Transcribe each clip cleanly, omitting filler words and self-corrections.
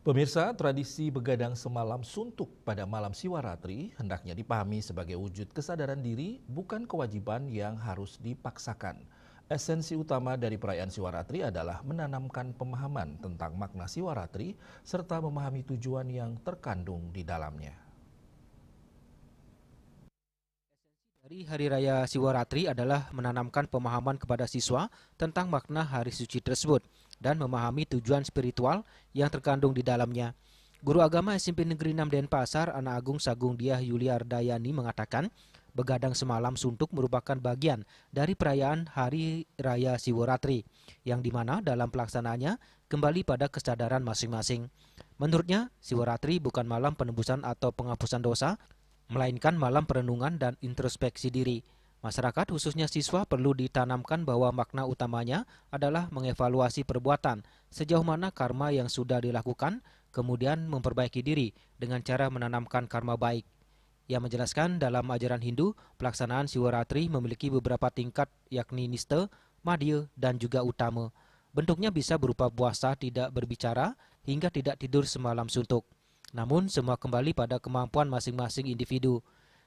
Pemirsa, tradisi begadang semalam suntuk pada malam Siwaratri hendaknya dipahami sebagai wujud kesadaran diri, bukan kewajiban yang harus dipaksakan. Esensi utama dari perayaan Siwaratri adalah menanamkan pemahaman tentang makna Siwaratri serta memahami tujuan yang terkandung di dalamnya. Dari Hari Raya Siwaratri adalah menanamkan pemahaman kepada siswa tentang makna hari suci tersebut dan memahami tujuan spiritual yang terkandung di dalamnya. Guru Agama SMP Negeri 6 Denpasar, Ana Agung Sagung Diah Yuliardayani mengatakan, begadang semalam suntuk merupakan bagian dari perayaan Hari Raya Siwaratri, yang dimana dalam pelaksanaannya kembali pada kesadaran masing-masing. Menurutnya, Siwaratri bukan malam penebusan atau penghapusan dosa, melainkan malam perenungan dan introspeksi diri. Masyarakat khususnya siswa perlu ditanamkan bahwa makna utamanya adalah mengevaluasi perbuatan, sejauh mana karma yang sudah dilakukan, kemudian memperbaiki diri dengan cara menanamkan karma baik. Ia menjelaskan dalam ajaran Hindu, pelaksanaan Siwaratri memiliki beberapa tingkat yakni nista, madhya, dan juga utama. Bentuknya bisa berupa puasa tidak berbicara hingga tidak tidur semalam suntuk. Namun semua kembali pada kemampuan masing-masing individu.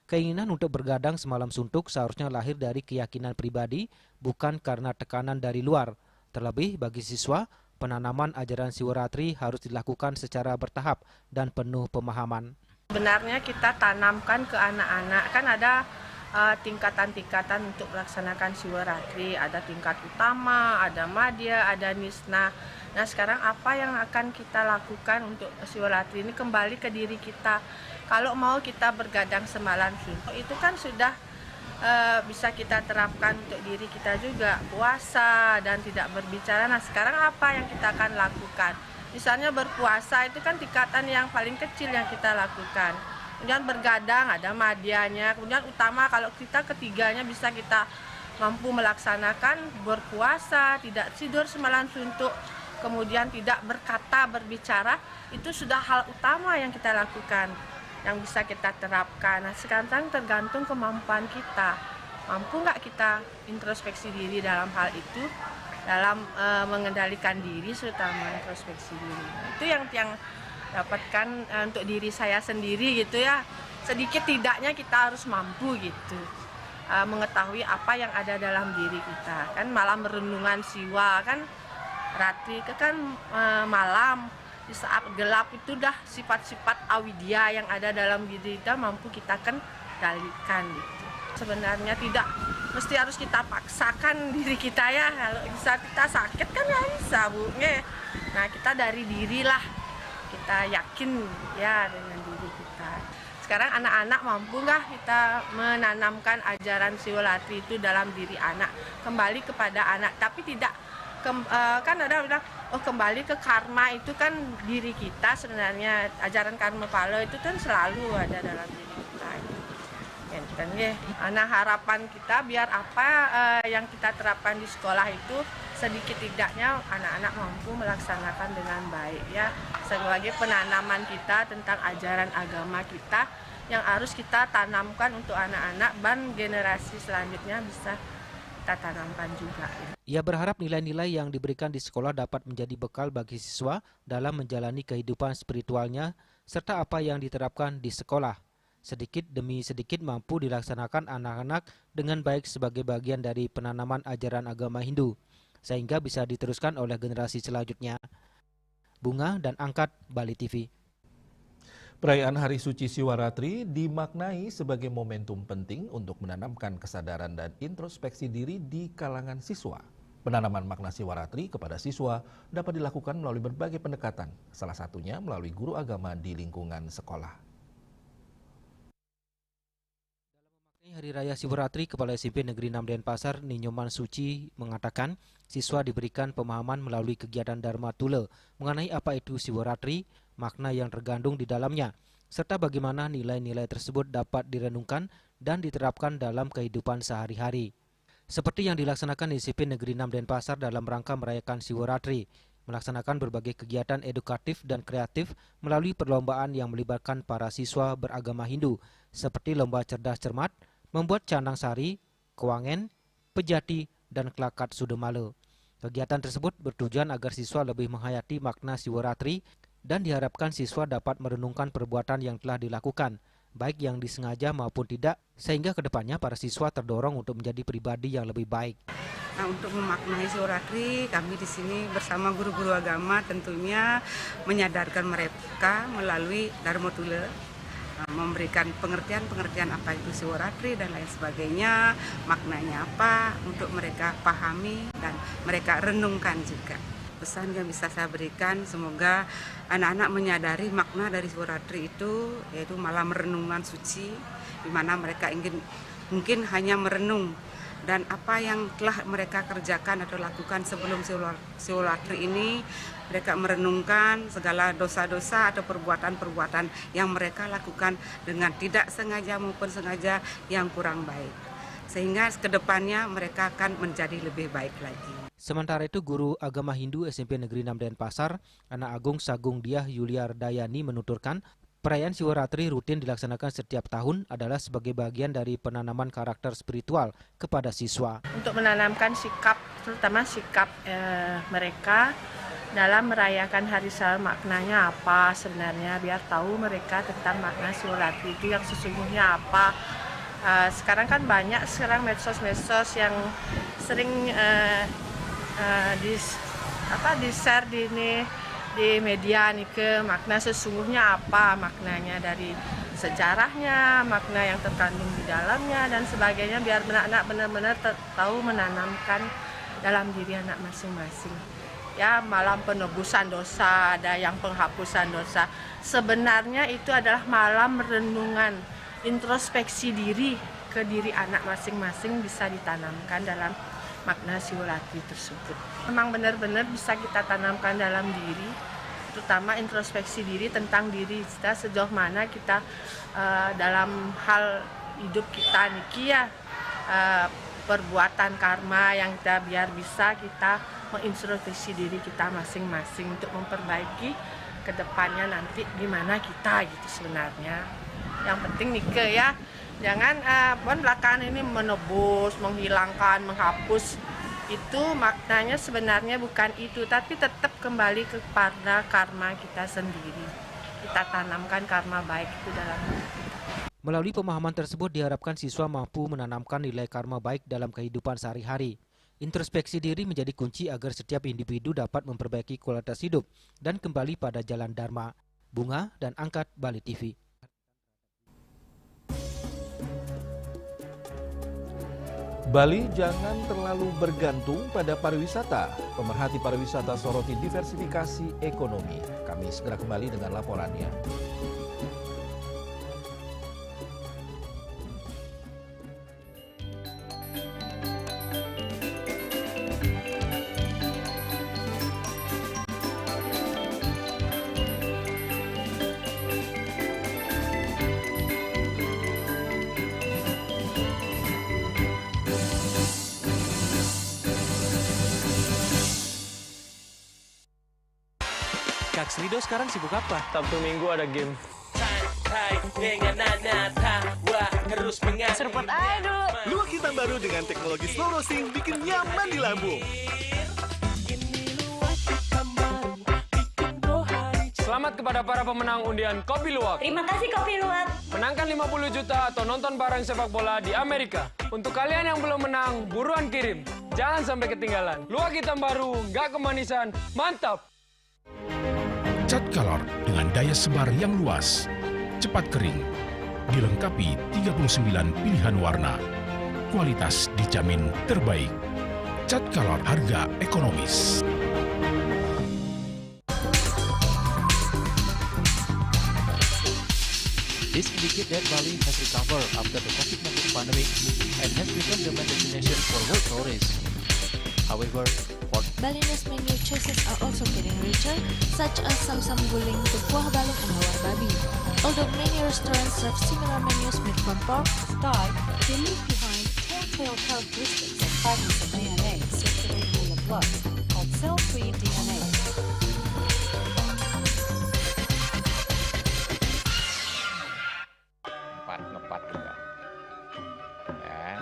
Keinginan untuk bergadang semalam suntuk seharusnya lahir dari keyakinan pribadi, bukan karena tekanan dari luar. Terlebih bagi siswa, penanaman ajaran Siwaratri harus dilakukan secara bertahap dan penuh pemahaman. Sebenarnya kita tanamkan ke anak-anak, kan ada tingkatan-tingkatan untuk melaksanakan Siwaratri, ada tingkat utama, ada madhya, ada nisna. Nah sekarang apa yang akan kita lakukan untuk Siwaratri ini kembali ke diri kita. Kalau mau kita bergadang semalam suntuk, itu kan sudah bisa kita terapkan untuk diri kita juga, puasa dan tidak berbicara. Nah sekarang apa yang kita akan lakukan? Misalnya berpuasa itu kan tingkatan yang paling kecil yang kita lakukan. Kemudian bergadang ada madhyanya, kemudian utama kalau kita ketiganya bisa kita mampu melaksanakan berpuasa, tidak tidur semalam suntuk, kemudian tidak berkata, berbicara, itu sudah hal utama yang kita lakukan, yang bisa kita terapkan. Nah sekarang tergantung kemampuan kita, mampu nggak kita introspeksi diri dalam hal itu, dalam mengendalikan diri, terutama introspeksi diri. Itu yang dapatkan untuk diri saya sendiri gitu ya. Sedikit tidaknya kita harus mampu gitu mengetahui apa yang ada dalam diri kita. Kan malam renungan siwa kan, ratri kan malam, di saat gelap itu dah sifat-sifat awidya yang ada dalam diri kita mampu kita kendalikan gitu. Sebenarnya tidak mesti harus kita paksakan diri kita ya. Kalau bisa kita sakit kan nggak bisa Bu. Nah kita dari dirilah, kita yakin ya dengan diri kita. Sekarang anak-anak mampu nggak kita menanamkan ajaran Siwaratri itu dalam diri anak, kembali kepada anak, tapi tidak kan ada bilang kembali ke karma, itu kan diri kita sebenarnya. Ajaran karma pala itu kan selalu ada dalam diri kita. Kan anak harapan kita biar apa yang kita terapkan di sekolah itu sedikit tidaknya anak-anak mampu melaksanakan dengan baik ya, sebagai penanaman kita tentang ajaran agama kita yang harus kita tanamkan untuk anak-anak dan generasi selanjutnya bisa kita tanamkan juga. Ia berharap nilai-nilai yang diberikan di sekolah dapat menjadi bekal bagi siswa dalam menjalani kehidupan spiritualnya serta apa yang diterapkan di sekolah. Sedikit demi sedikit mampu dilaksanakan anak-anak dengan baik sebagai bagian dari penanaman ajaran agama Hindu, sehingga bisa diteruskan oleh generasi selanjutnya. Bunga dan Angkat, Bali TV. Perayaan Hari Suci Siwaratri dimaknai sebagai momentum penting untuk menanamkan kesadaran dan introspeksi diri di kalangan siswa. Penanaman makna Siwaratri kepada siswa dapat dilakukan melalui berbagai pendekatan, salah satunya melalui guru agama di lingkungan sekolah. Hari Raya Siwaratri, Kepala SMP Negeri 6 Denpasar, Ninyoman Suci mengatakan siswa diberikan pemahaman melalui kegiatan Dharma Tula mengenai apa itu Siwaratri, makna yang tergandung di dalamnya, serta bagaimana nilai-nilai tersebut dapat direnungkan dan diterapkan dalam kehidupan sehari-hari. Seperti yang dilaksanakan di SMP Negeri 6 Denpasar dalam rangka merayakan Siwaratri, melaksanakan berbagai kegiatan edukatif dan kreatif melalui perlombaan yang melibatkan para siswa beragama Hindu, seperti lomba cerdas cermat, membuat canang sari, kewangen, pejati, dan kelakat sudemala. Kegiatan tersebut bertujuan agar siswa lebih menghayati makna Siwaratri dan diharapkan siswa dapat merenungkan perbuatan yang telah dilakukan, baik yang disengaja maupun tidak, sehingga kedepannya para siswa terdorong untuk menjadi pribadi yang lebih baik. Nah, untuk memaknai Siwaratri, kami di sini bersama guru-guru agama tentunya menyadarkan mereka melalui Dharma Tula, memberikan pengertian-pengertian apa itu Siwaratri dan lain sebagainya, maknanya apa untuk mereka pahami dan mereka renungkan juga. Pesan yang bisa saya berikan, semoga anak-anak menyadari makna dari Siwaratri itu, yaitu malam renungan suci, di mana mereka ingin mungkin hanya merenung dan apa yang telah mereka kerjakan atau lakukan sebelum Siwaratri ini, mereka merenungkan segala dosa-dosa atau perbuatan-perbuatan yang mereka lakukan dengan tidak sengaja maupun sengaja yang kurang baik. Sehingga kedepannya mereka akan menjadi lebih baik lagi. Sementara itu, Guru Agama Hindu SMP Negeri 6 Denpasar, Anak Agung Sagung Diah Yuliardayani menuturkan, perayaan Siwaratri rutin dilaksanakan setiap tahun adalah sebagai bagian dari penanaman karakter spiritual kepada siswa. Untuk menanamkan sikap, terutama sikap mereka dalam merayakan hari Siwaratri, maknanya apa sebenarnya, biar tahu mereka tentang makna Siwaratri itu yang sesungguhnya apa. Sekarang kan banyak medsos-medsos yang sering di-share di media nih ke makna sesungguhnya apa, maknanya dari sejarahnya, makna yang terkandung di dalamnya dan sebagainya, biar anak-anak benar-benar tahu menanamkan dalam diri anak masing-masing. Ya, malam penebusan dosa, ada yang penghapusan dosa. Sebenarnya itu adalah malam renungan, introspeksi diri ke diri anak masing-masing bisa ditanamkan dalam makna Siwaratri tersebut. Memang benar-benar bisa kita tanamkan dalam diri, terutama introspeksi diri tentang diri kita, sejauh mana kita dalam hal hidup kita niki ya, perbuatan karma yang kita biar bisa kita mengintrospeksi diri kita masing-masing untuk memperbaiki ke depannya nanti gimana kita gitu sebenarnya. Yang penting nike ya, jangan belakangan ini menebus, menghilangkan, menghapus. Itu maknanya sebenarnya bukan itu, tapi tetap kembali kepada karma kita sendiri. Kita tanamkan karma baik itu dalam diri kita. Melalui pemahaman tersebut diharapkan siswa mampu menanamkan nilai karma baik dalam kehidupan sehari-hari. Introspeksi diri menjadi kunci agar setiap individu dapat memperbaiki kualitas hidup dan kembali pada jalan Dharma. Bunga dan Angkat, Bali TV. Bali jangan terlalu bergantung pada pariwisata. Pemerhati pariwisata soroti diversifikasi ekonomi. Kami segera kembali dengan laporannya. Kak Srido sekarang sibuk apa? Sabtu Minggu ada game. Seruput aja dulu. Luwak hitam baru dengan teknologi slow roasting bikin nyaman di lambung. Selamat kepada para pemenang undian Kopi Luwak. Terima kasih Kopi Luwak. Menangkan 50 juta atau nonton bareng sepak bola di Amerika. Untuk kalian yang belum menang, buruan kirim. Jangan sampai ketinggalan. Luwak hitam baru, nggak kemanisan, mantap. Cat Color dengan daya sebar yang luas, cepat kering, dilengkapi 39 pilihan warna. Kualitas dijamin terbaik. Cat Color harga ekonomis. This indicates that Bali has recovered after the COVID-19 pandemic and has become the main destination for world tourists. However, Balinese menu choices are also getting richer, such as Samsam Guling, Tupuah Balung, and Hawar Babi. Although many restaurants serve similar menus made from pork, Thai, they leave behind telltale characteristics of fragments of DNA circulating in the blood, called cell-free DNA. Ngepat juga. Ya.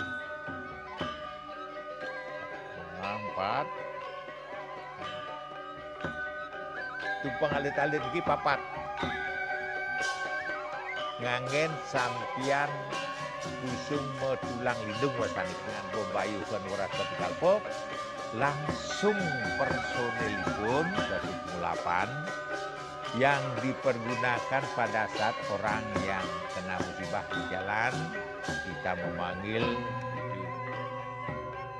Bunga 4. tumpang alit-alit lagi papat. Ngangen sampian busung metulang lindung wasani dengan bombayu kan waras kalpo langsung personelipun 108 yang dipergunakan pada saat orang yang kena musibah di jalan kita memanggil.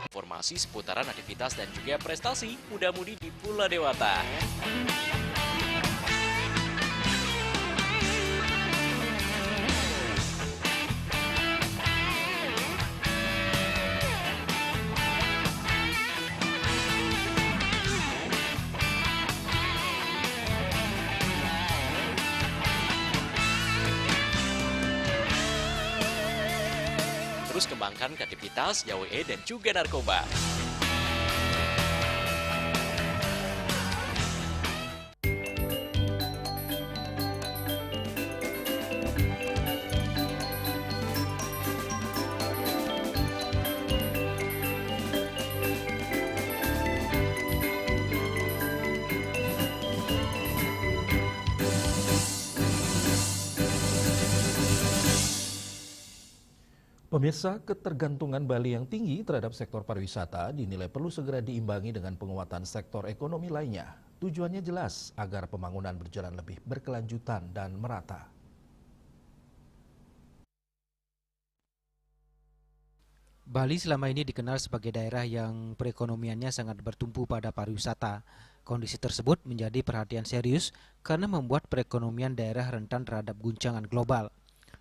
Informasi seputaran aktivitas dan juga prestasi muda-mudi di Pulau Dewata. Terus kembangkan kreativitas, YWE, dan juga narkoba. Pemirsa, ketergantungan Bali yang tinggi terhadap sektor pariwisata dinilai perlu segera diimbangi dengan penguatan sektor ekonomi lainnya. Tujuannya jelas agar pembangunan berjalan lebih berkelanjutan dan merata. Bali selama ini dikenal sebagai daerah yang perekonomiannya sangat bertumpu pada pariwisata. Kondisi tersebut menjadi perhatian serius karena membuat perekonomian daerah rentan terhadap guncangan global.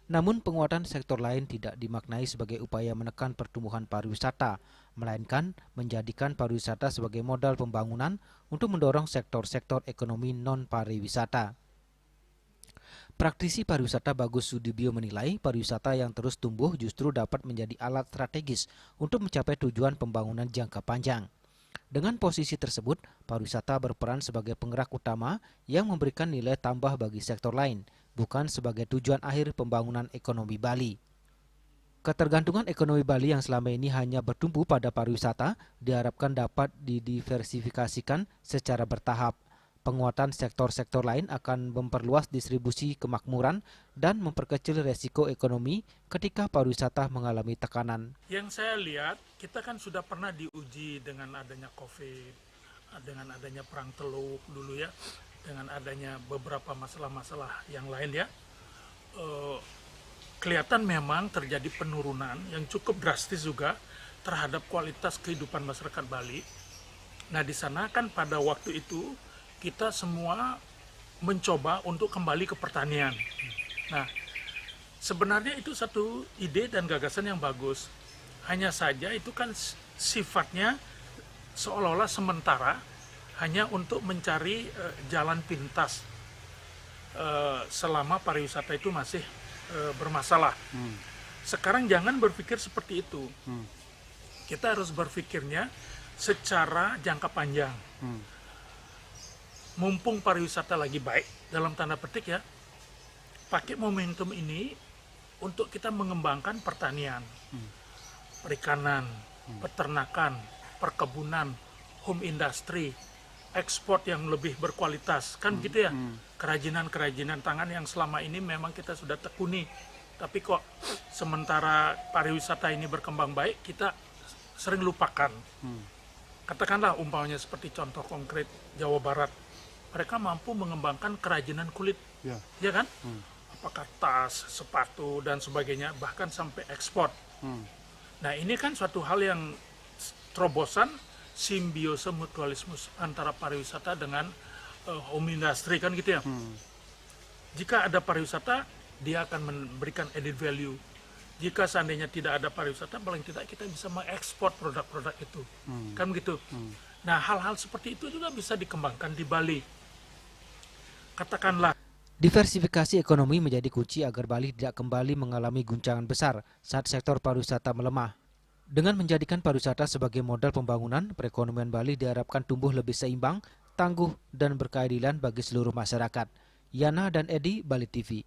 Namun penguatan sektor lain tidak dimaknai sebagai upaya menekan pertumbuhan pariwisata, melainkan menjadikan pariwisata sebagai modal pembangunan untuk mendorong sektor-sektor ekonomi non-pariwisata. Praktisi pariwisata Bagus Sudibyo menilai pariwisata yang terus tumbuh justru dapat menjadi alat strategis untuk mencapai tujuan pembangunan jangka panjang. Dengan posisi tersebut, pariwisata berperan sebagai penggerak utama yang memberikan nilai tambah bagi sektor lain, bukan sebagai tujuan akhir pembangunan ekonomi Bali. Ketergantungan ekonomi Bali yang selama ini hanya bertumpu pada pariwisata diharapkan dapat didiversifikasikan secara bertahap. Penguatan sektor-sektor lain akan memperluas distribusi kemakmuran dan memperkecil resiko ekonomi ketika pariwisata mengalami tekanan. Yang saya lihat, kita kan sudah pernah diuji dengan adanya COVID, dengan adanya perang Teluk dulu ya, dengan adanya beberapa masalah-masalah yang lain ya. Kelihatan memang terjadi penurunan yang cukup drastis juga terhadap kualitas kehidupan masyarakat Bali. Nah, di sana kan pada waktu itu kita semua mencoba untuk kembali ke pertanian. Nah, sebenarnya itu satu ide dan gagasan yang bagus. Hanya saja itu kan sifatnya seolah-olah sementara, hanya untuk mencari jalan pintas selama pariwisata itu masih bermasalah. Sekarang jangan berpikir seperti itu. Kita harus berpikirnya secara jangka panjang. Mumpung pariwisata lagi baik, dalam tanda petik ya, pakai momentum ini untuk kita mengembangkan pertanian, perikanan, peternakan, perkebunan, home industry, ekspor yang lebih berkualitas, kan begitu ya. Kerajinan-kerajinan tangan yang selama ini memang kita sudah tekuni, tapi kok sementara pariwisata ini berkembang baik, kita sering lupakan. Katakanlah umpamanya seperti contoh konkret Jawa Barat, mereka mampu mengembangkan kerajinan kulit, ya kan? Apakah tas, sepatu, dan sebagainya, bahkan sampai ekspor. Nah, ini kan suatu hal yang terobosan simbiose mutualisme antara pariwisata dengan home industry, kan gitu ya. Jika ada pariwisata, dia akan memberikan added value. Jika seandainya tidak ada pariwisata, paling tidak kita bisa mengekspor produk-produk itu, kan gitu. Nah, hal-hal seperti itu juga bisa dikembangkan di Bali. Katakanlah, diversifikasi ekonomi menjadi kunci agar Bali tidak kembali mengalami guncangan besar saat sektor pariwisata melemah. Dengan menjadikan pariwisata sebagai modal pembangunan, perekonomian Bali diharapkan tumbuh lebih seimbang, tangguh, dan berkeadilan bagi seluruh masyarakat. Yana dan Edi, Bali TV.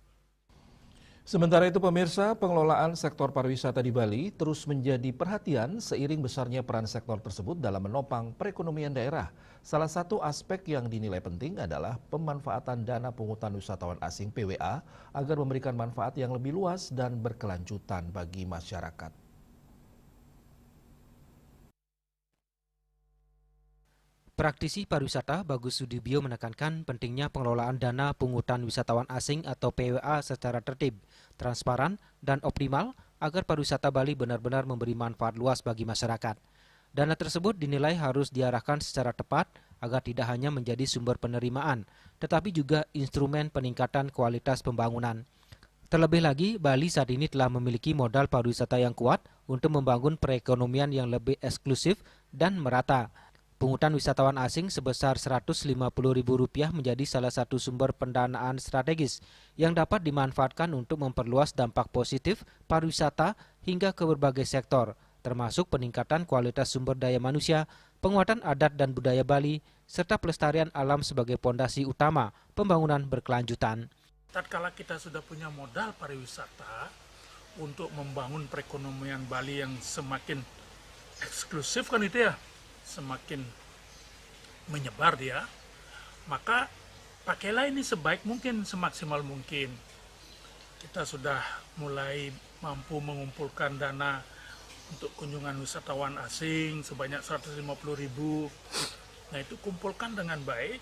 Sementara itu pemirsa, pengelolaan sektor pariwisata di Bali terus menjadi perhatian seiring besarnya peran sektor tersebut dalam menopang perekonomian daerah. Salah satu aspek yang dinilai penting adalah pemanfaatan dana pungutan wisatawan asing PWA agar memberikan manfaat yang lebih luas dan berkelanjutan bagi masyarakat. Praktisi pariwisata Bagus Sudibyo menekankan pentingnya pengelolaan dana pungutan wisatawan asing atau PWA secara tertib, transparan, dan optimal agar pariwisata Bali benar-benar memberi manfaat luas bagi masyarakat. Dana tersebut dinilai harus diarahkan secara tepat agar tidak hanya menjadi sumber penerimaan, tetapi juga instrumen peningkatan kualitas pembangunan. Terlebih lagi, Bali saat ini telah memiliki modal pariwisata yang kuat untuk membangun perekonomian yang lebih eksklusif dan merata. Pungutan wisatawan asing sebesar Rp150.000 menjadi salah satu sumber pendanaan strategis yang dapat dimanfaatkan untuk memperluas dampak positif pariwisata hingga ke berbagai sektor, termasuk peningkatan kualitas sumber daya manusia, penguatan adat dan budaya Bali, serta pelestarian alam sebagai pondasi utama pembangunan berkelanjutan. Tatkala kita sudah punya modal pariwisata untuk membangun perekonomian Bali yang semakin eksklusif kan itu ya, semakin menyebar dia, maka pakailah ini sebaik mungkin, semaksimal mungkin. Kita sudah mulai mampu mengumpulkan dana untuk kunjungan wisatawan asing sebanyak 150.000. Nah itu kumpulkan dengan baik,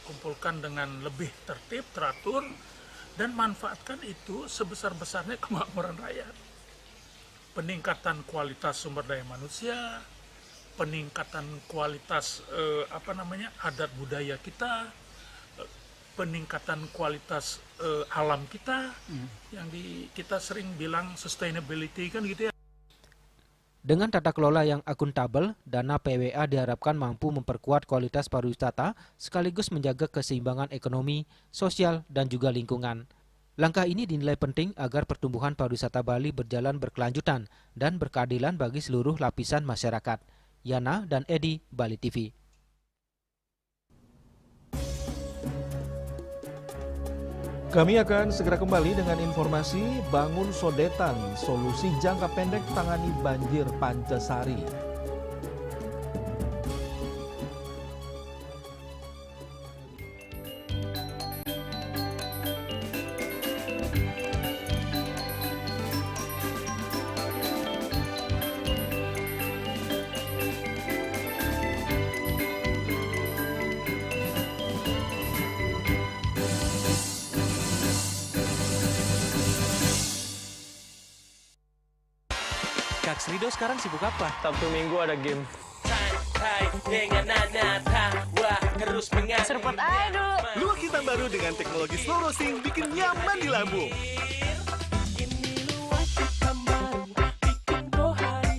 kumpulkan dengan lebih tertib, teratur, dan manfaatkan itu sebesar-besarnya kemakmuran rakyat. Peningkatan kualitas sumber daya manusia, peningkatan kualitas adat budaya kita, peningkatan kualitas alam kita, yang kita sering bilang sustainability kan gitu ya. Dengan tata kelola yang akuntabel, dana PWA diharapkan mampu memperkuat kualitas pariwisata sekaligus menjaga keseimbangan ekonomi, sosial, dan juga lingkungan. Langkah ini dinilai penting agar pertumbuhan pariwisata Bali berjalan berkelanjutan dan berkeadilan bagi seluruh lapisan masyarakat. Yana dan Edi, Bali TV. Kami akan segera kembali dengan informasi Bangun Sodetan, solusi jangka pendek tangani banjir Pancasari. Kak Srido sekarang sibuk apa? Sabtu Minggu ada game. Seruput aja dulu. Luak hitam baru dengan teknologi slow roasting bikin nyaman di lambung.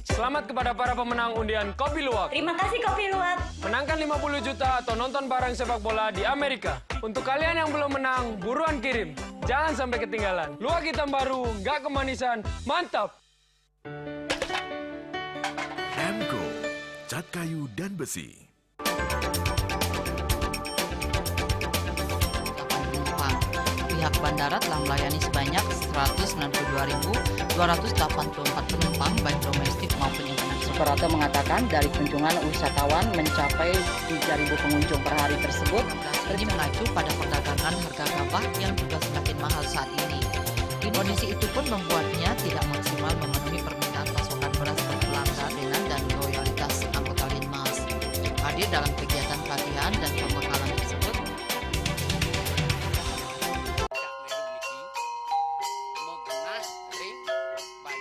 Selamat kepada para pemenang undian Kopi Luwak. Terima kasih Kopi Luwak. Menangkan 50 juta atau nonton bareng sepak bola di Amerika. Untuk kalian yang belum menang, buruan kirim. Jangan sampai ketinggalan. Luwak hitam baru, nggak kemanisan, mantap. Emco, cat kayu dan besi. Pihak bandara telah melayani sebanyak 192.284 penumpang baik domestik maupun internasional. Operator mengatakan dari kunjungan wisatawan mencapai 3.000 pengunjung per hari tersebut. Ini mengacu pada perdagangan harga gabah yang juga semakin mahal saat ini. Kondisi itu pun membuatnya tidak maksimal memenuhi permintaan pasokan beras berkelangkaan dan loyalitas anggota Linmas. Hadir dalam kegiatan pelatihan dan pembekalan tersebut.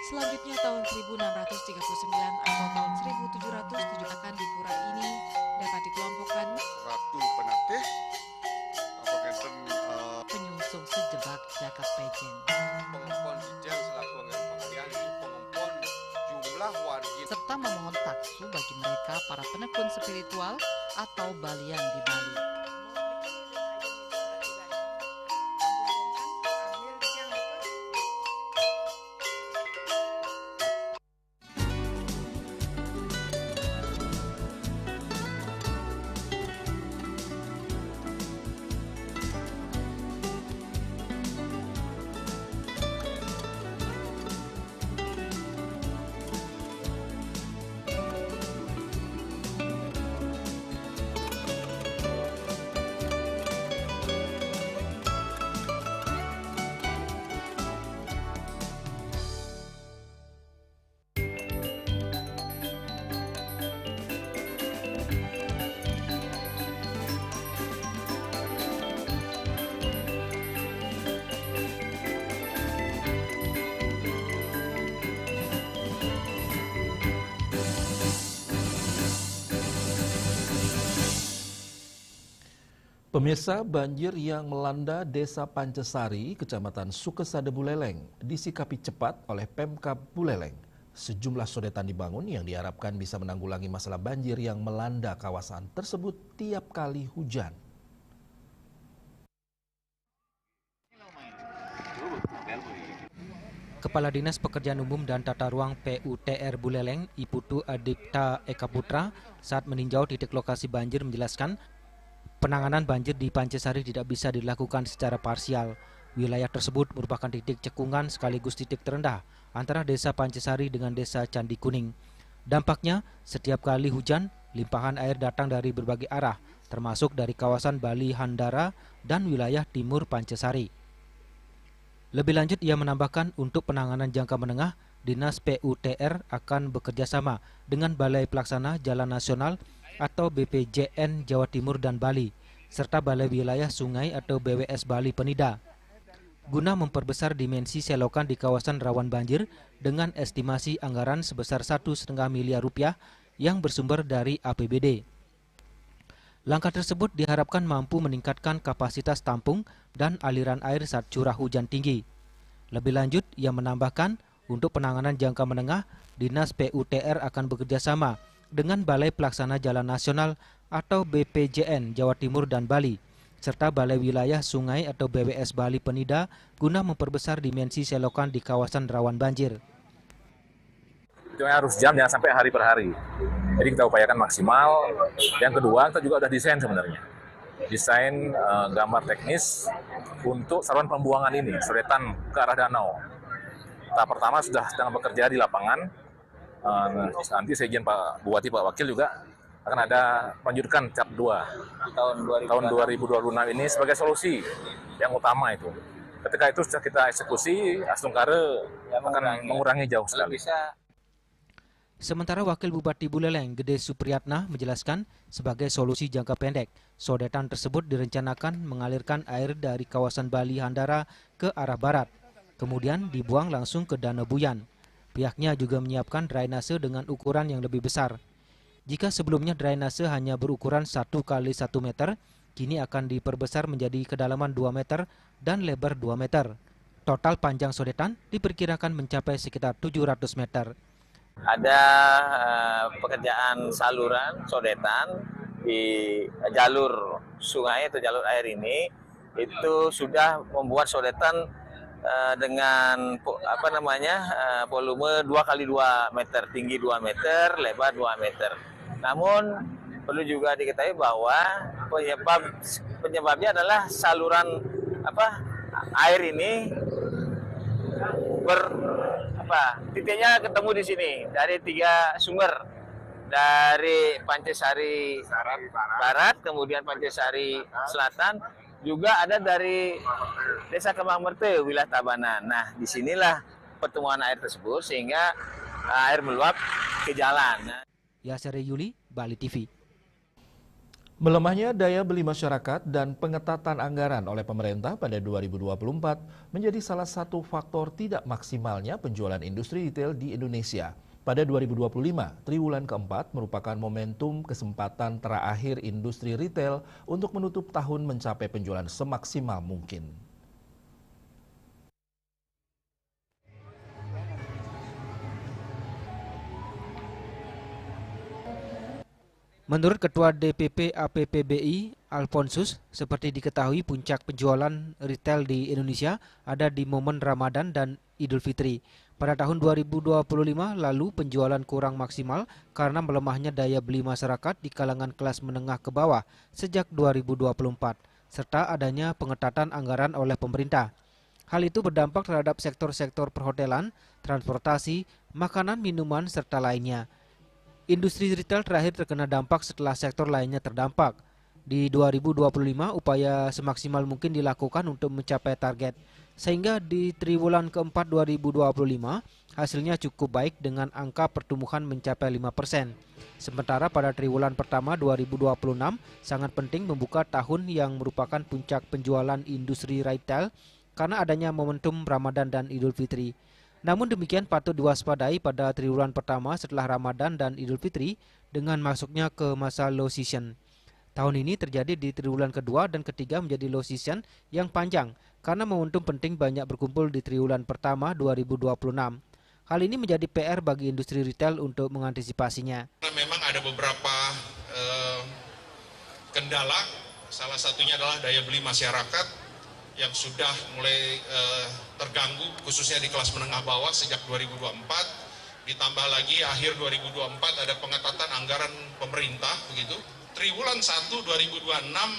Selanjutnya tahun 1639 atau tahun 1707 akan di pura ini dapat dikelompokkan Ratu Penatih penyungsung sejebak Jagat Pejen. Pengempon Dijang selaku pengalian pengempon jumlah warga serta memohon taksu bagi mereka para penekun spiritual atau balian di Bali. Pemirsa, banjir yang melanda Desa Pancesari, Kecamatan Sukesada Buleleng, disikapi cepat oleh Pemkab Buleleng. Sejumlah sodetan dibangun yang diharapkan bisa menanggulangi masalah banjir yang melanda kawasan tersebut tiap kali hujan. Kepala Dinas Pekerjaan Umum dan Tata Ruang PUTR Buleleng, Iputu Adipta Eka Putra, saat meninjau titik lokasi banjir menjelaskan, penanganan banjir di Pancesari tidak bisa dilakukan secara parsial. Wilayah tersebut merupakan titik cekungan sekaligus titik terendah antara Desa Pancesari dengan Desa Candi Kuning. Dampaknya, setiap kali hujan, limpahan air datang dari berbagai arah, termasuk dari kawasan Bali Handara dan wilayah timur Pancesari. Lebih lanjut, ia menambahkan untuk penanganan jangka menengah, Dinas PUTR akan bekerjasama dengan Balai Pelaksana Jalan Nasional atau BPJN Jawa Timur dan Bali, serta Balai Wilayah Sungai atau BWS Bali Penida, guna memperbesar dimensi selokan di kawasan rawan banjir dengan estimasi anggaran sebesar 1,5 miliar rupiah yang bersumber dari APBD. Langkah tersebut diharapkan mampu meningkatkan kapasitas tampung dan aliran air saat curah hujan tinggi. Lebih lanjut, ia menambahkan untuk penanganan jangka menengah, Dinas PUTR akan bekerjasama dengan Balai Pelaksana Jalan Nasional atau BPJN Jawa Timur dan Bali, serta Balai Wilayah Sungai atau BWS Bali Penida guna memperbesar dimensi selokan di kawasan rawan banjir. Harus jam, jangan sampai hari per hari. Jadi kita upayakan maksimal. Yang kedua, kita juga sudah desain sebenarnya. Desain gambar teknis untuk saluran pembuangan ini, sodetan ke arah danau. Tahap pertama sudah sedang bekerja di lapangan. Nanti Sekjen Pak Bupati, Pak Wakil juga akan ada lanjutkan tahap 2 tahun 2026 ini sebagai solusi yang utama itu. Ketika itu sudah kita eksekusi, Astungkare akan mengurangi jauh sekali. Sementara Wakil Bupati Buleleng, Gede Supriyatna, menjelaskan sebagai solusi jangka pendek, sodetan tersebut direncanakan mengalirkan air dari kawasan Bali Handara ke arah barat, kemudian dibuang langsung ke Danau Buyan. Pihaknya juga menyiapkan drainase dengan ukuran yang lebih besar. Jika sebelumnya drainase hanya berukuran 1 kali 1 meter, kini akan diperbesar menjadi kedalaman 2 meter dan lebar 2 meter. Total panjang sodetan diperkirakan mencapai sekitar 700 meter. Ada pekerjaan saluran sodetan di jalur sungai atau jalur air ini, itu sudah membuat sodetan dengan volume 2 kali 2 meter, tinggi 2 meter, lebar 2 meter. Namun perlu juga diketahui bahwa penyebabnya adalah saluran air ini titiknya ketemu di sini dari 3 sumber, dari Pancesari Barat, kemudian Pancesari Selatan, juga ada dari Desa Kembang Merte, wilayah Tabanan. Nah, disinilah pertemuan air tersebut sehingga air meluap ke jalan. Yasir Yuli, Bali TV. Melemahnya daya beli masyarakat dan pengetatan anggaran oleh pemerintah pada 2024 menjadi salah satu faktor tidak maksimalnya penjualan industri retail di Indonesia. Pada 2025, triwulan keempat merupakan momentum kesempatan terakhir industri retail untuk menutup tahun mencapai penjualan semaksimal mungkin. Menurut Ketua DPP APPBI, Alfonsus, seperti diketahui puncak penjualan retail di Indonesia ada di momen Ramadan dan Idul Fitri. Pada tahun 2025 lalu penjualan kurang maksimal karena melemahnya daya beli masyarakat di kalangan kelas menengah ke bawah sejak 2024, serta adanya pengetatan anggaran oleh pemerintah. Hal itu berdampak terhadap sektor-sektor perhotelan, transportasi, makanan, minuman, serta lainnya. Industri retail terakhir terkena dampak setelah sektor lainnya terdampak. Di 2025, upaya semaksimal mungkin dilakukan untuk mencapai target. Sehingga di triwulan keempat 2025, hasilnya cukup baik dengan angka pertumbuhan mencapai 5%. Sementara pada triwulan pertama 2026, sangat penting membuka tahun yang merupakan puncak penjualan industri retail karena adanya momentum Ramadan dan Idul Fitri. Namun demikian patut diwaspadai pada triwulan pertama setelah Ramadan dan Idul Fitri dengan masuknya ke masa low season. Tahun ini terjadi di triwulan kedua dan ketiga menjadi low season yang panjang karena momentum penting banyak berkumpul di triwulan pertama 2026. Hal ini menjadi PR bagi industri retail untuk mengantisipasinya. Memang ada beberapa kendala, salah satunya adalah daya beli masyarakat yang sudah mulai terganggu khususnya di kelas menengah bawah sejak 2024. Ditambah lagi akhir 2024 ada pengetatan anggaran pemerintah begitu. Triwulan 1 2026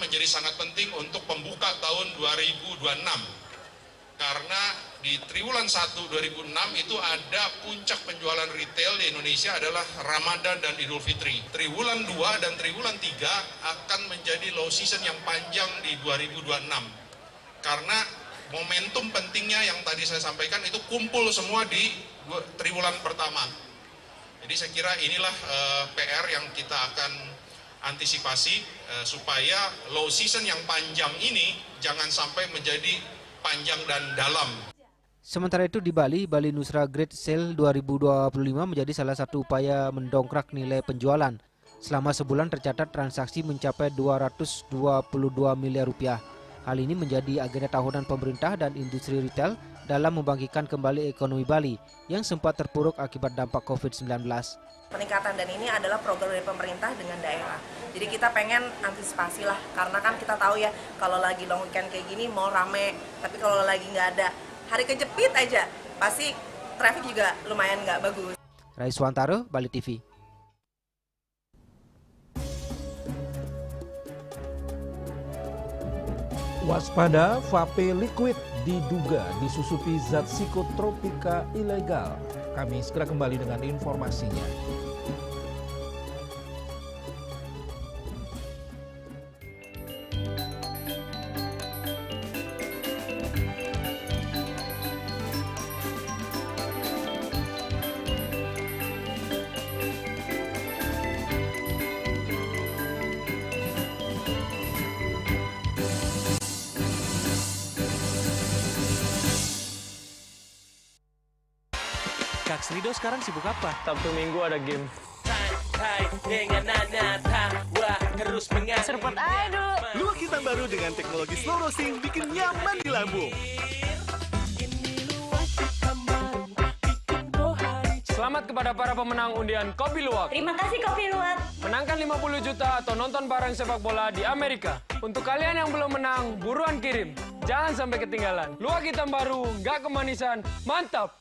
menjadi sangat penting untuk pembuka tahun 2026. Karena di triwulan 1 2006 itu ada puncak penjualan retail di Indonesia adalah Ramadan dan Idul Fitri. Triwulan 2 dan triwulan 3 akan menjadi low season yang panjang di 2026. Karena momentum pentingnya yang tadi saya sampaikan itu kumpul semua di triwulan pertama. Jadi saya kira inilah PR yang kita akan antisipasi supaya low season yang panjang ini jangan sampai menjadi panjang dan dalam. Sementara itu di Bali, Bali Nusra Great Sale 2025 menjadi salah satu upaya mendongkrak nilai penjualan. Selama sebulan tercatat transaksi mencapai 222 miliar rupiah. Hal ini menjadi agenda tahunan pemerintah dan industri retail dalam membangkitkan kembali ekonomi Bali yang sempat terpuruk akibat dampak COVID-19. Peningkatan dan ini adalah program dari pemerintah dengan daerah. Jadi kita pengen antisipasi lah, karena kan kita tahu ya kalau lagi long weekend kayak gini mau rame, tapi kalau lagi nggak ada, hari kejepit aja, pasti traffic juga lumayan nggak bagus. Raiswantaro, Bali TV. Waspada, vape liquid diduga disusupi zat psikotropika ilegal. Kami segera kembali dengan informasinya. Kak Srido sekarang sibuk apa? Sabtu Minggu ada game. Seruput aja dulu. Luak hitam baru dengan teknologi slow roasting bikin nyaman di lambung. Selamat kepada para pemenang undian Kopi Luwak. Terima kasih Kopi Luwak. Menangkan 50 juta atau nonton bareng sepak bola di Amerika. Untuk kalian yang belum menang, buruan kirim. Jangan sampai ketinggalan. Luwak hitam baru, nggak kemanisan, mantap!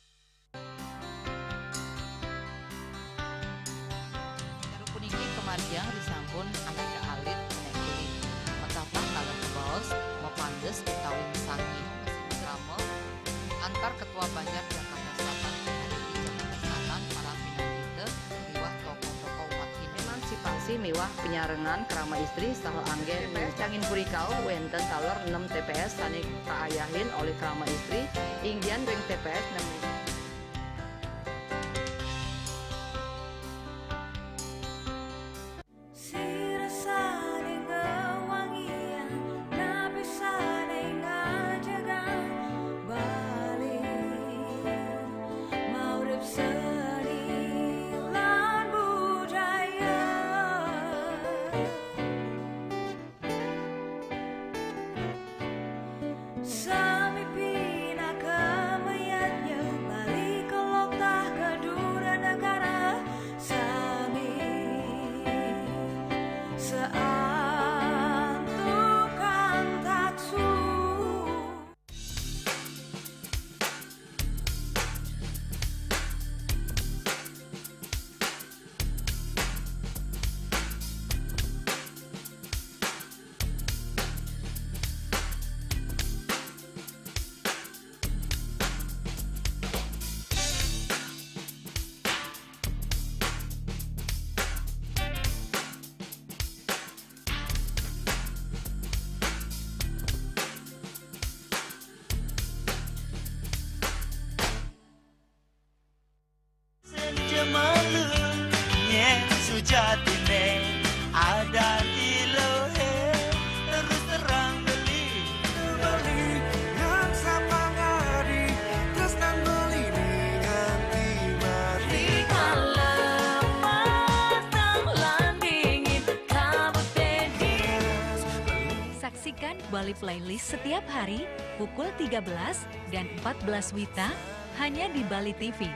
Kemarjang disampun aneka alit menekuli metapa kalau kebos mepandes ditawin sangi drama antar ketua Banjar Jakarta Selatan hari di Jakarta Selatan para pinangite miwah tokoh-tokoh umat Hindu emansipasi miwah penyarengan kerama istri saha anggen cangin purikau wenten taler 6 TPS sani kaayahin oleh kerama istri inggian weng TPS 6 Sami pina kamayanya Bali Playlist setiap hari pukul 13 dan 14 WITA hanya di Bali TV.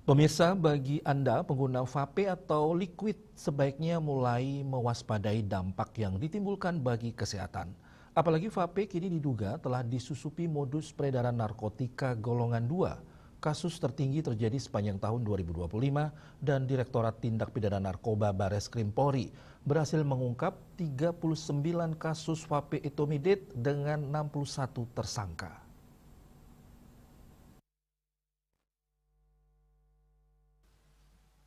Pemirsa, bagi Anda pengguna vape atau liquid sebaiknya mulai mewaspadai dampak yang ditimbulkan bagi kesehatan. Apalagi vape kini diduga telah disusupi modus peredaran narkotika golongan 2. Kasus tertinggi terjadi sepanjang tahun 2025 dan Direktorat Tindak Pidana Narkoba Bareskrim Polri berhasil mengungkap 39 kasus vape etomidate dengan 61 tersangka.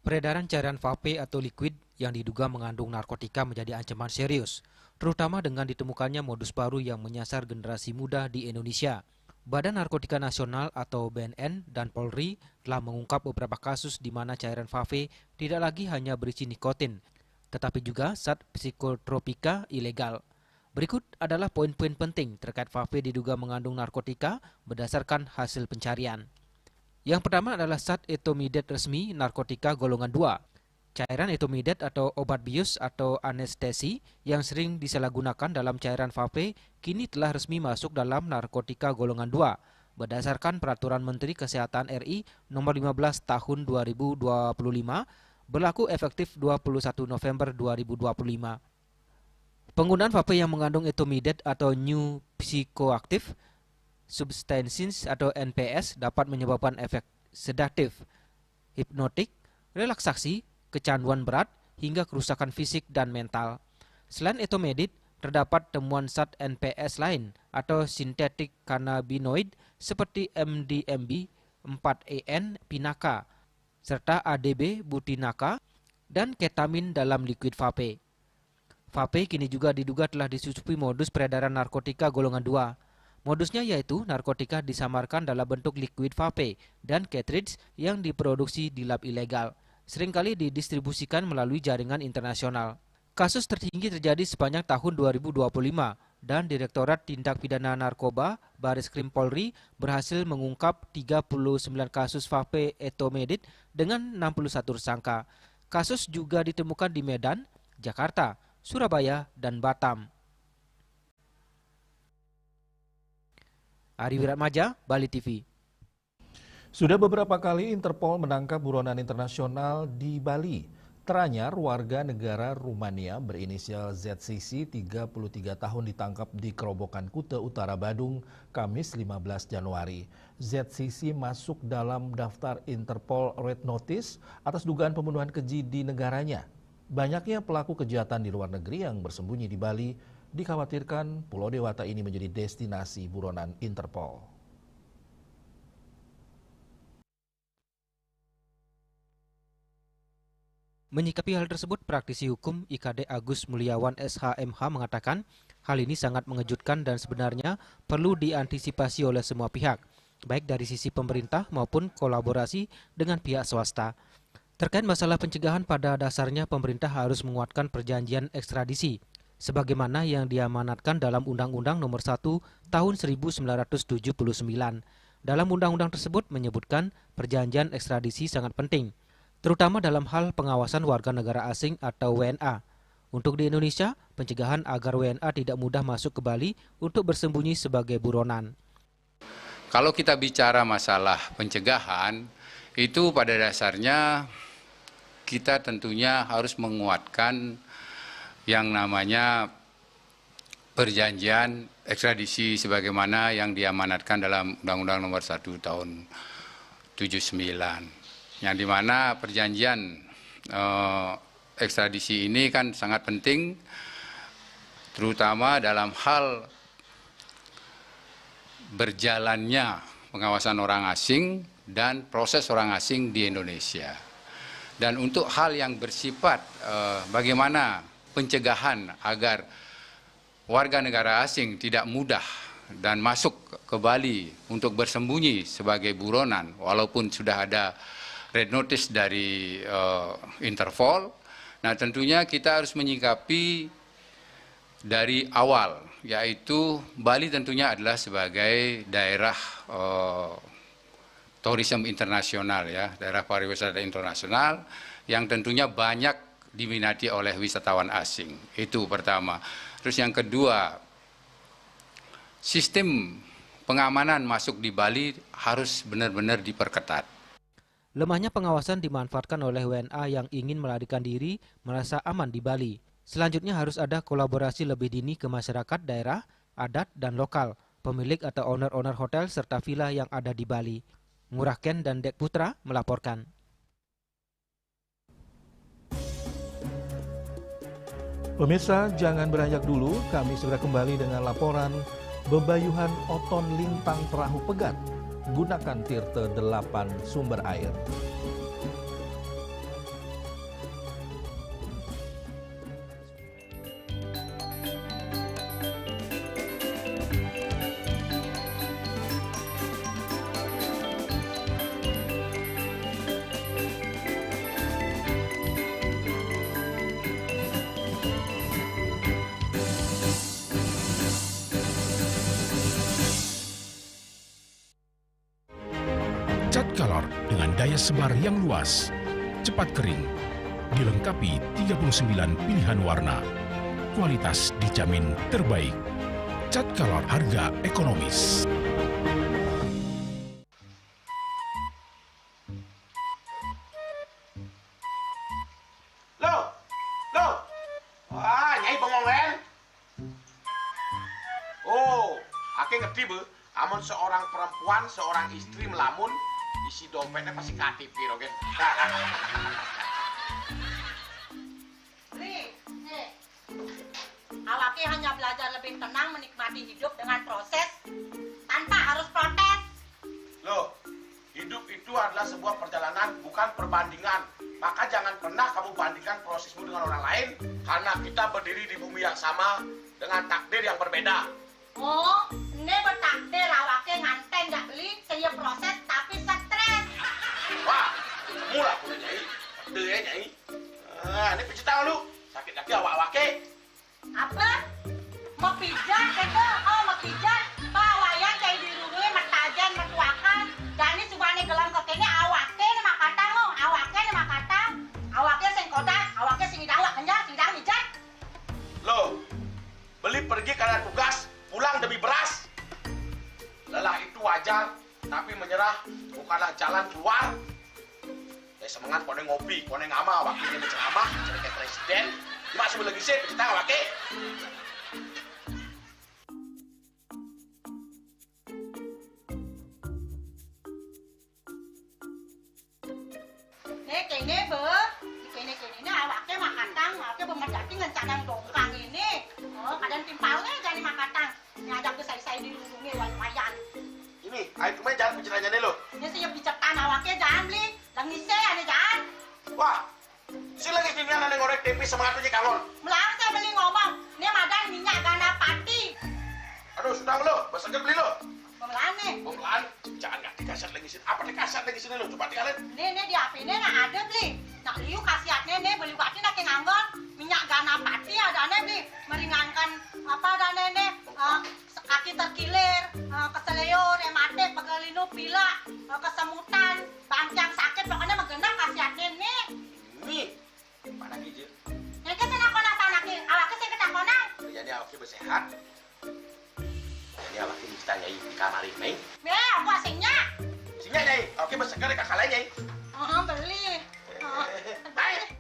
Peredaran cairan vape atau liquid yang diduga mengandung narkotika menjadi ancaman serius, terutama dengan ditemukannya modus baru yang menyasar generasi muda di Indonesia. Badan Narkotika Nasional atau BNN dan Polri telah mengungkap beberapa kasus di mana cairan vape tidak lagi hanya berisi nikotin, tetapi juga zat psikotropika ilegal. Berikut adalah poin-poin penting terkait vape diduga mengandung narkotika berdasarkan hasil pencarian. Yang pertama adalah zat etomidate resmi narkotika golongan 2. Cairan etomidate atau obat bius atau anestesi yang sering disalahgunakan dalam cairan vape kini telah resmi masuk dalam narkotika golongan 2 berdasarkan Peraturan Menteri Kesehatan RI Nomor 15 Tahun 2025 berlaku efektif 21 November 2025. Penggunaan vape yang mengandung etomidate atau new psychoactive substances atau NPS dapat menyebabkan efek sedatif, hipnotik, relaksasi, kecanduan berat, hingga kerusakan fisik dan mental. Selain etomidate, terdapat temuan zat NPS lain atau sintetik cannabinoid seperti MDMB, 4-EN, pinaka, serta ADB, butinaka, dan ketamin dalam liquid vape. Vape kini juga diduga telah disusupi modus peredaran narkotika golongan 2. Modusnya yaitu narkotika disamarkan dalam bentuk liquid vape dan cartridge yang diproduksi di lab ilegal, seringkali didistribusikan melalui jaringan internasional. Kasus tertinggi terjadi sepanjang tahun 2025 dan Direktorat Tindak Pidana Narkoba Bareskrim Polri berhasil mengungkap 39 kasus vape etomidate dengan 61 tersangka. Kasus juga ditemukan di Medan, Jakarta, Surabaya, dan Batam. Ari Wiratmaja, Bali TV. Sudah beberapa kali Interpol menangkap buronan internasional di Bali. Teranyar warga negara Rumania berinisial ZCC 33 tahun ditangkap di Kerobokan Kuta Utara Badung, Kamis 15 Januari. ZCC masuk dalam daftar Interpol Red Notice atas dugaan pembunuhan keji di negaranya. Banyaknya pelaku kejahatan di luar negeri yang bersembunyi di Bali dikhawatirkan Pulau Dewata ini menjadi destinasi buronan Interpol. Menyikapi hal tersebut, praktisi hukum IKD Agus Mulyawan SHMH mengatakan hal ini sangat mengejutkan dan sebenarnya perlu diantisipasi oleh semua pihak, baik dari sisi pemerintah maupun kolaborasi dengan pihak swasta. Terkait masalah pencegahan, pada dasarnya pemerintah harus menguatkan perjanjian ekstradisi sebagaimana yang diamanatkan dalam Undang-Undang Nomor 1 Tahun 1979. Dalam undang-undang tersebut menyebutkan perjanjian ekstradisi sangat penting, terutama dalam hal pengawasan warga negara asing atau WNA. Untuk di Indonesia, pencegahan agar WNA tidak mudah masuk ke Bali untuk bersembunyi sebagai buronan. Kalau kita bicara masalah pencegahan, itu pada dasarnya kita tentunya harus menguatkan yang namanya perjanjian ekstradisi sebagaimana yang diamanatkan dalam Undang-Undang Nomor 1 Tahun 79. Yang dimana perjanjian ekstradisi ini kan sangat penting, terutama dalam hal berjalannya pengawasan orang asing dan proses orang asing di Indonesia. Dan untuk hal yang bersifat bagaimana pencegahan agar warga negara asing tidak mudah dan masuk ke Bali untuk bersembunyi sebagai buronan, walaupun sudah ada red notice dari Interpol. Nah, tentunya kita harus menyikapi dari awal, yaitu Bali tentunya adalah sebagai daerah tourism internasional, ya, daerah pariwisata internasional yang tentunya banyak diminati oleh wisatawan asing. Itu pertama. Terus yang kedua, sistem pengamanan masuk di Bali harus benar-benar diperketat. Lemahnya pengawasan dimanfaatkan oleh WNA yang ingin melarikan diri merasa aman di Bali. Selanjutnya harus ada kolaborasi lebih dini ke masyarakat daerah, adat, dan lokal, pemilik atau owner-owner hotel serta villa yang ada di Bali. Ngurah Ken dan Dek Putra melaporkan. Pemirsa, jangan beranjak dulu, kami segera kembali dengan laporan Bebayuhan Oton Lintang Perahu Pegat. Gunakan Tirte 8 sumber air. Cat color dengan daya sebar yang luas, cepat kering, dilengkapi 39 pilihan warna. Kualitas dijamin terbaik. Cat color harga ekonomis. Loh, Nyai bengong kan? Oh, aku ngerti bu. Amun seorang perempuan, seorang istri melamun, isi dompetnya pasti KTP, Rogen. Awaknya hanya belajar lebih tenang menikmati hidup dengan proses tanpa harus protes. Loh, hidup itu adalah sebuah perjalanan, bukan perbandingan. Maka jangan pernah kamu bandingkan prosesmu dengan orang lain, karena kita berdiri di bumi yang sama dengan takdir yang berbeda. Oh, ini bertakdir awaknya nganten nggak beli, saya proses tapi stres. Wah, mulai punya Nyai. Deh ya Nyai. Ini pijit tangan lu. Sakit kaki awak-awaknya. Apa? Mau pijat gitu? Oh, mau pijat. Pawayan kayak dirungi, matajan, mertuakan. Dan ini cuma nih gelam kekini awaknya nih makatang lo. Awaknya nih makatang. Awaknya sing kodak, awaknya sing hidang wakenya, sing hidang mijat. Loh, beli pergi karena tugas, pulang demi beras. Lelah itu wajar, tapi menyerah bukanlah jalan keluar. Semangat kone ngopi, kone ngama, wakilnya berceramah, jadi presiden. Cuma sebelum lagi sih, kita nggak pakai. Kene be, kene awaknya makatang, awaknya bermedati ngencadang dongkang ini. Oh, kadang timpalnya jadi makatang. Ngadap ke saya dirundungi wayan. Ini, ayo kemarin jangan bicaranya nih lo. Ini siap bicarkan awaknya jangan beli, langise ane jangan. Wah, si lagi gini ane ngorek tempe semangatnya kangon. Melang saya beli ngomong, ini madan minyak gana pati. Aduh, sudah lo, besarnya beli lo. Pemelaan nih. Pemelaan, jangan nggak dikasat lagi sini. Apa dikasat lagi sini lo? Coba tinggalin. Nih di HP ini nah ada beli. Nak liu khasiatnya nih beli bati nak nganggon minyak gana pati ada nih beli meringankan apa ada nih kaki terkilir, keseleyor, ematik, pegelinu, pila, kesemutan, bangkang sakit, pokoknya menggenap khasiatnya nih. Nih, mana gijil? Ini kan saya konang tanaki, awaknya saya ketang konang. Jadi awaknya bersehat. Jadi awaknya bisa Nyai di kamar ini. Aku asingnya. Asingnya Nyai, awaknya bersegar di kakak lain Nyai. Beli. Baik.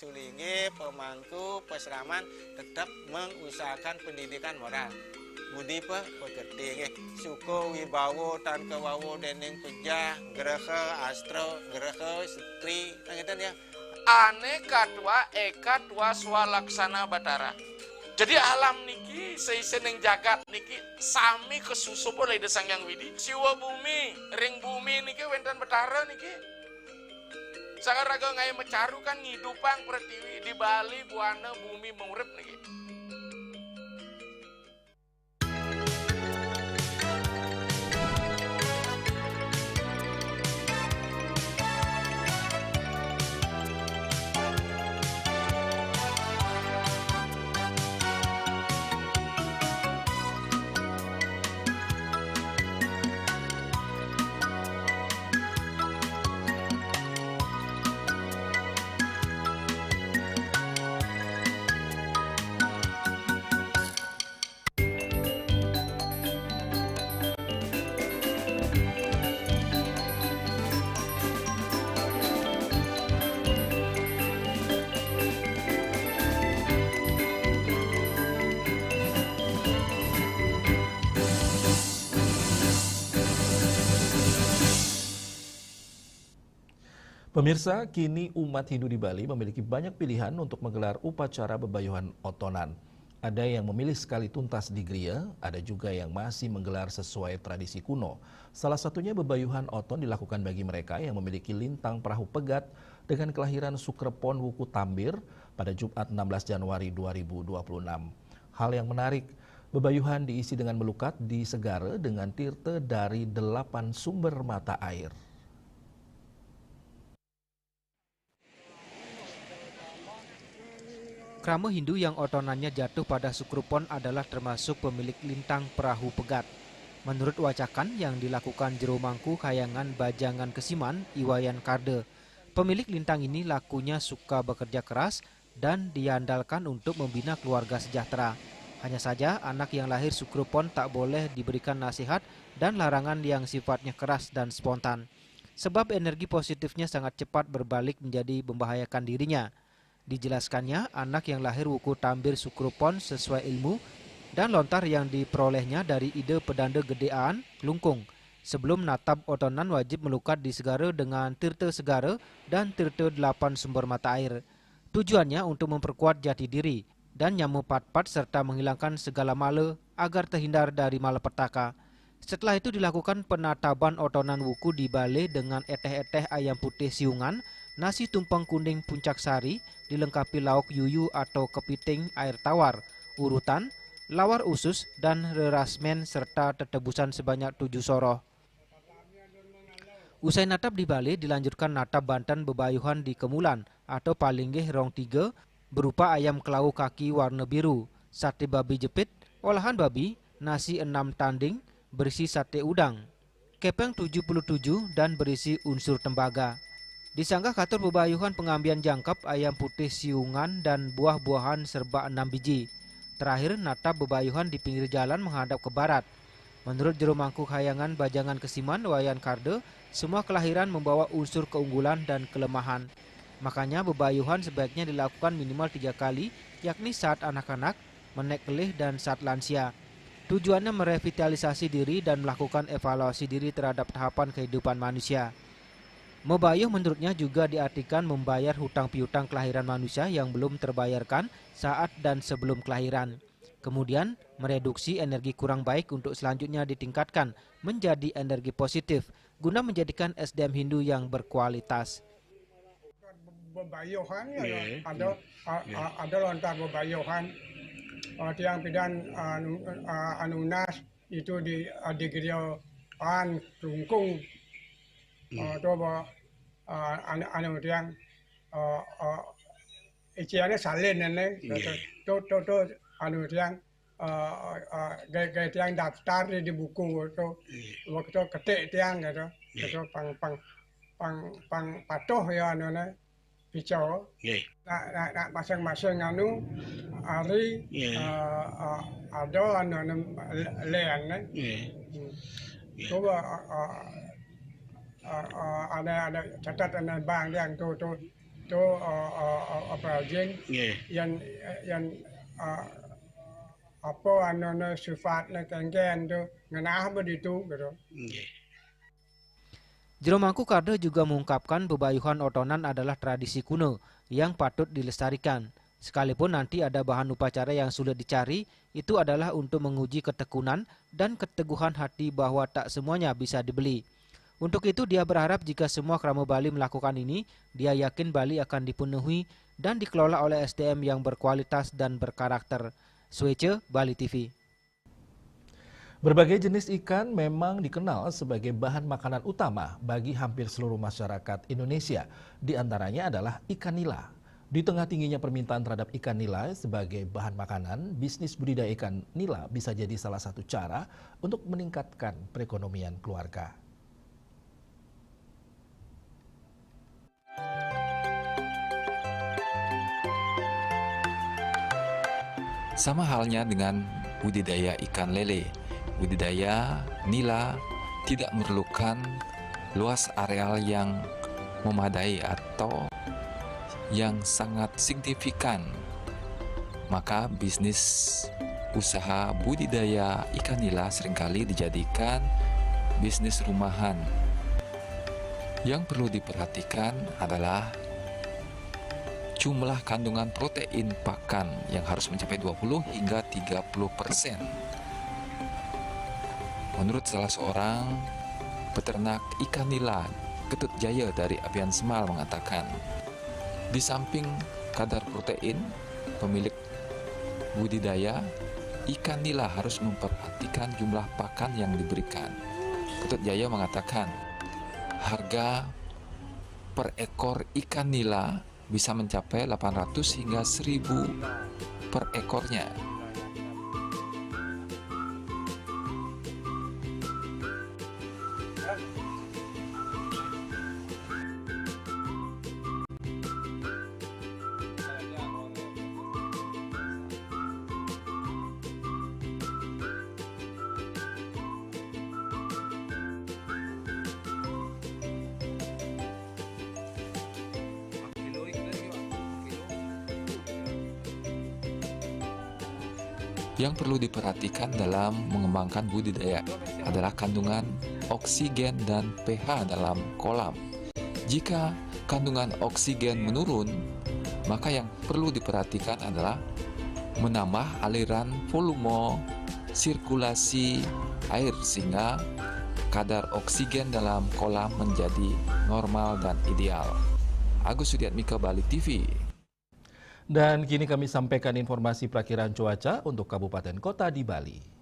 Sulingi pemangku peseraman tetap mengusahakan pendidikan moral. budi pa pekerti suko wibawo tan kewawo deneng pejah geraha astro geraha setri nangitan ya ane katwa eka tua swalaksana batara. Jadi alam niki seisen yang jagat niki sami kesusup oleh desang yang widi siwa bumi ring bumi niki wenten batara niki sangat raga ngai mecaru kan ngidupang pertiwi di Bali buana bumi mengurip niki. Pemirsa, kini umat Hindu di Bali memiliki banyak pilihan untuk menggelar upacara bebayuhan otonan. Ada yang memilih sekali tuntas di Gria, ada juga yang masih menggelar sesuai tradisi kuno. Salah satunya bebayuhan oton dilakukan bagi mereka yang memiliki lintang perahu pegat dengan kelahiran Sukrepon Wuku Tambir pada Jumat 16 Januari 2026. Hal yang menarik, bebayuhan diisi dengan melukat di segara dengan tirta dari 8 sumber mata air. Krama Hindu yang otonannya jatuh pada Sukrepon adalah termasuk pemilik lintang perahu pegat. Menurut wacakan yang dilakukan jero mangku Kayangan Bajangan Kesiman, Iwayan Karde, pemilik lintang ini lakunya suka bekerja keras dan diandalkan untuk membina keluarga sejahtera. Hanya saja anak yang lahir Sukrepon tak boleh diberikan nasihat dan larangan yang sifatnya keras dan spontan. Sebab energi positifnya sangat cepat berbalik menjadi membahayakan dirinya. Dijelaskannya, anak yang lahir Wuku Tambir Sukrepon sesuai ilmu dan lontar yang diperolehnya dari ide pedanda gedean Klungkung. Sebelum natap otonan wajib melukat di segara dengan tirta segara dan tirta 8 sumber mata air. Tujuannya untuk memperkuat jati diri dan nyamu pat-pat serta menghilangkan segala mala agar terhindar dari malapetaka. Setelah itu dilakukan penataban otonan wuku di balai dengan eteh-eteh ayam putih siungan, nasi tumpeng kuning puncak sari, dilengkapi lauk yuyu atau kepiting air tawar, urutan, lawar usus, dan rerasmen serta tetebusan sebanyak 7 soroh. Usai natap di balai, dilanjutkan natap Banten bebayuhan di Kemulan atau palinggih rong 3 berupa ayam kelau kaki warna biru, sate babi jepit, olahan babi, nasi 6 tanding, berisi sate udang, kepeng 77 dan berisi unsur tembaga. Disanggah katur bebayuhan pengambian jangkap ayam putih siungan dan buah-buahan serba 6 biji. Terakhir natap bebayuhan di pinggir jalan menghadap ke barat. Menurut juru mangku Kayangan Bajangan Kesiman, Wayan Karde, semua kelahiran membawa unsur keunggulan dan kelemahan. Makanya bebayuhan sebaiknya dilakukan minimal 3 kali, yakni saat anak-anak, menek kelih dan saat lansia. Tujuannya merevitalisasi diri dan melakukan evaluasi diri terhadap tahapan kehidupan manusia. Mebayuh menurutnya juga diartikan membayar hutang piutang kelahiran manusia yang belum terbayarkan saat dan sebelum kelahiran. Kemudian mereduksi energi kurang baik untuk selanjutnya ditingkatkan menjadi energi positif guna menjadikan SDM Hindu yang berkualitas. Bebayuhan ada lontar bebayuhan. Tiang pidan anunas itu di Gria Pan Klungkung coba anu tiang isiannya salin nene to anu tiang gaya tiang daftar di buku waktu ketik tiang gitu pang patuh ya anu Picau, nak masing-masing anu hari ada anu lean coba ada catatan bank yang tu apa jeng yang apa sifatnya kengken tu ngenah begitu gitu. Jero Mangku Kardo juga mengungkapkan bebayuhan otonan adalah tradisi kuno yang patut dilestarikan. Sekalipun nanti ada bahan upacara yang sulit dicari, itu adalah untuk menguji ketekunan dan keteguhan hati bahwa tak semuanya bisa dibeli. Untuk itu dia berharap jika semua kerama Bali melakukan ini, dia yakin Bali akan dipenuhi dan dikelola oleh SDM yang berkualitas dan berkarakter. Swece, Bali TV. Berbagai jenis ikan memang dikenal sebagai bahan makanan utama bagi hampir seluruh masyarakat Indonesia. Di antaranya adalah ikan nila. Di tengah tingginya permintaan terhadap ikan nila sebagai bahan makanan, bisnis budidaya ikan nila bisa jadi salah satu cara untuk meningkatkan perekonomian keluarga. Sama halnya dengan budidaya ikan lele. Budidaya nila tidak memerlukan luas areal yang memadai atau yang sangat signifikan. Maka bisnis usaha budidaya ikan nila seringkali dijadikan bisnis rumahan. Yang perlu diperhatikan adalah jumlah kandungan protein pakan yang harus mencapai 20 hingga 30%. Menurut salah seorang peternak ikan nila, Ketut Jaya dari Apian Semal mengatakan, di samping kadar protein, pemilik budidaya ikan nila harus memperhatikan jumlah pakan yang diberikan. Ketut Jaya mengatakan, harga per ekor ikan nila bisa mencapai 800 hingga 1000 per ekornya. Yang perlu diperhatikan dalam mengembangkan budidaya adalah kandungan oksigen dan pH dalam kolam. Jika kandungan oksigen menurun, maka yang perlu diperhatikan adalah menambah aliran volume sirkulasi air sehingga kadar oksigen dalam kolam menjadi normal dan ideal. Agus Sudiatmika, Bali TV. Dan kini kami sampaikan informasi perakiran cuaca untuk kabupaten kota di Bali.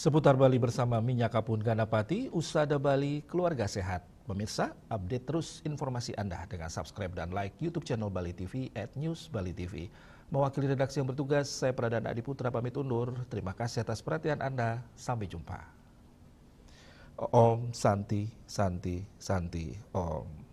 Seputar Bali bersama Minyak Kapun Ganapati, Usada Bali, Keluarga Sehat. Pemirsa, update terus informasi Anda dengan subscribe dan like YouTube channel Bali TV @newsbalitv. Mewakili redaksi yang bertugas, saya Pradana Adiputra pamit undur. Terima kasih atas perhatian Anda. Sampai jumpa. Om Santi, Santi, Santi, Om.